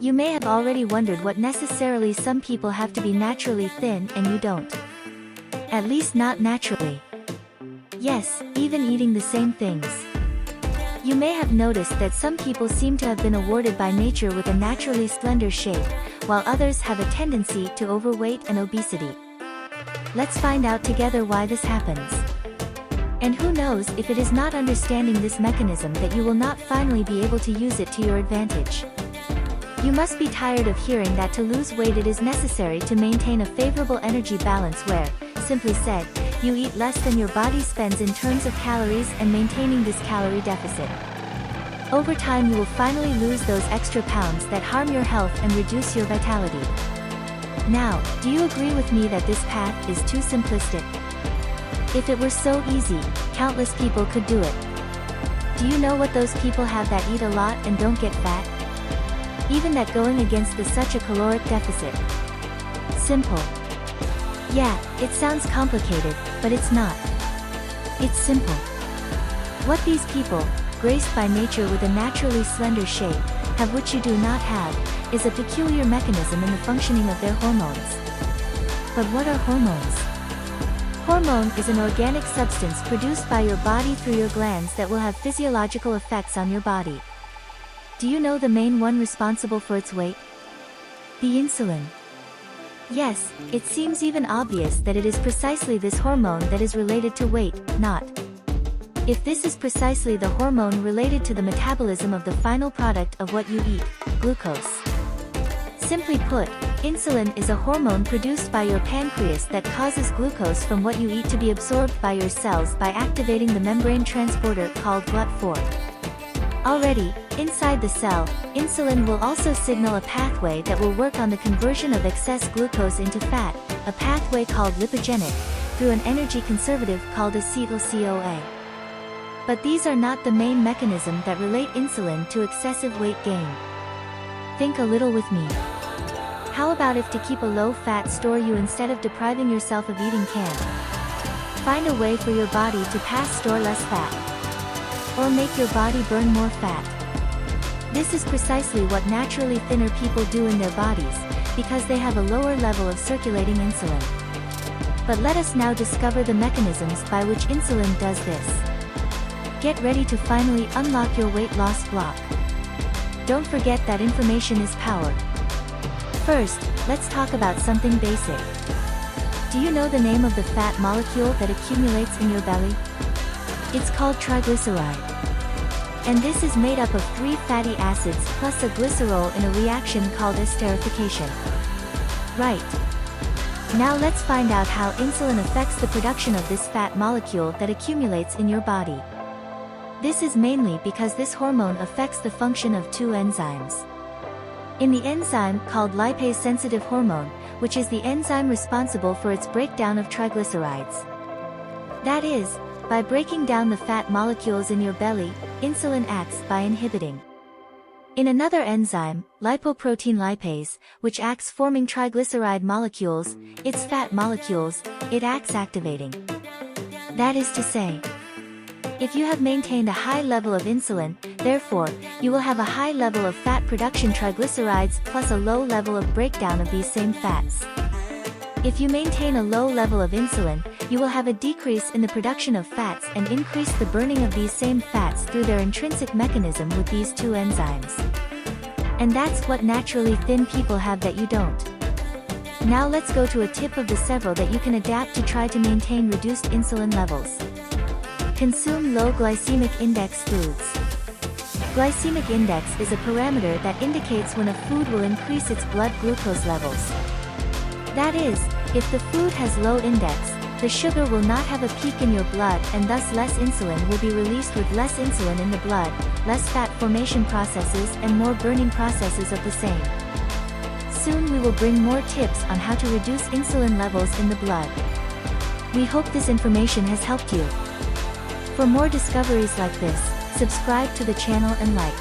You may have already wondered what necessarily some people have to be naturally thin and you don't. At least not naturally. Yes, even eating the same things. You may have noticed that some people seem to have been awarded by nature with a naturally slender shape, while others have a tendency to overweight and obesity. Let's find out together why this happens. And who knows if it is not understanding this mechanism that you will not finally be able to use it to your advantage. You must be tired of hearing that to lose weight it is necessary to maintain a favorable energy balance where, simply said, you eat less than your body spends in terms of calories and maintaining this calorie deficit. Over time you will finally lose those extra pounds that harm your health and reduce your vitality. Now, do you agree with me that this path is too simplistic? If it were so easy, countless people could do it. Do you know what those people have that eat a lot and don't get fat? Even that going against such a caloric deficit. Simple. Yeah, it sounds complicated, but it's not. It's simple. What these people, graced by nature with a naturally slender shape, have which you do not have, is a peculiar mechanism in the functioning of their hormones. But what are hormones? Hormone is an organic substance produced by your body through your glands that will have physiological effects on your body. Do you know the main one responsible for its weight? The insulin. Yes, it seems even obvious that it is precisely this hormone that is related to weight, not. If this is precisely the hormone related to the metabolism of the final product of what you eat, glucose. Simply put, insulin is a hormone produced by your pancreas that causes glucose from what you eat to be absorbed by your cells by activating the membrane transporter called GLUT4. Already, inside the cell, insulin will also signal a pathway that will work on the conversion of excess glucose into fat, a pathway called lipogenic, through an energy conservative called acetyl-CoA. But these are not the main mechanism that relate insulin to excessive weight gain. Think a little with me. How about if to keep a low-fat store you instead of depriving yourself of eating can? Find a way for your body to store less fat. Or make your body burn more fat. This is precisely what naturally thinner people do in their bodies, because they have a lower level of circulating insulin. But let us now discover the mechanisms by which insulin does this. Get ready to finally unlock your weight loss block. Don't forget that information is power. First, let's talk about something basic. Do you know the name of the fat molecule that accumulates in your belly? It's called triglyceride. And this is made up of 3 fatty acids plus a glycerol in a reaction called esterification. Right. Now let's find out how insulin affects the production of this fat molecule that accumulates in your body. This is mainly because this hormone affects the function of 2 enzymes. In the enzyme called lipase-sensitive hormone, which is the enzyme responsible for its breakdown of triglycerides. That is, by breaking down the fat molecules in your belly, insulin acts by inhibiting. In another enzyme, lipoprotein lipase, which acts forming triglyceride molecules, its fat molecules, it acts activating. That is to say, if you have maintained a high level of insulin, therefore, you will have a high level of fat production triglycerides plus a low level of breakdown of these same fats. If you maintain a low level of insulin, you will have a decrease in the production of fats and increase the burning of these same fats through their intrinsic mechanism with these 2 enzymes. And that's what naturally thin people have that you don't. Now let's go to a tip of the several that you can adapt to try to maintain reduced insulin levels. Consume low glycemic index foods. Glycemic index is a parameter that indicates when a food will increase its blood glucose levels. That is, if the food has low index, the sugar will not have a peak in your blood and thus less insulin will be released with less insulin in the blood, less fat formation processes and more burning processes of the same. Soon we will bring more tips on how to reduce insulin levels in the blood. We hope this information has helped you. For more discoveries like this, subscribe to the channel and like.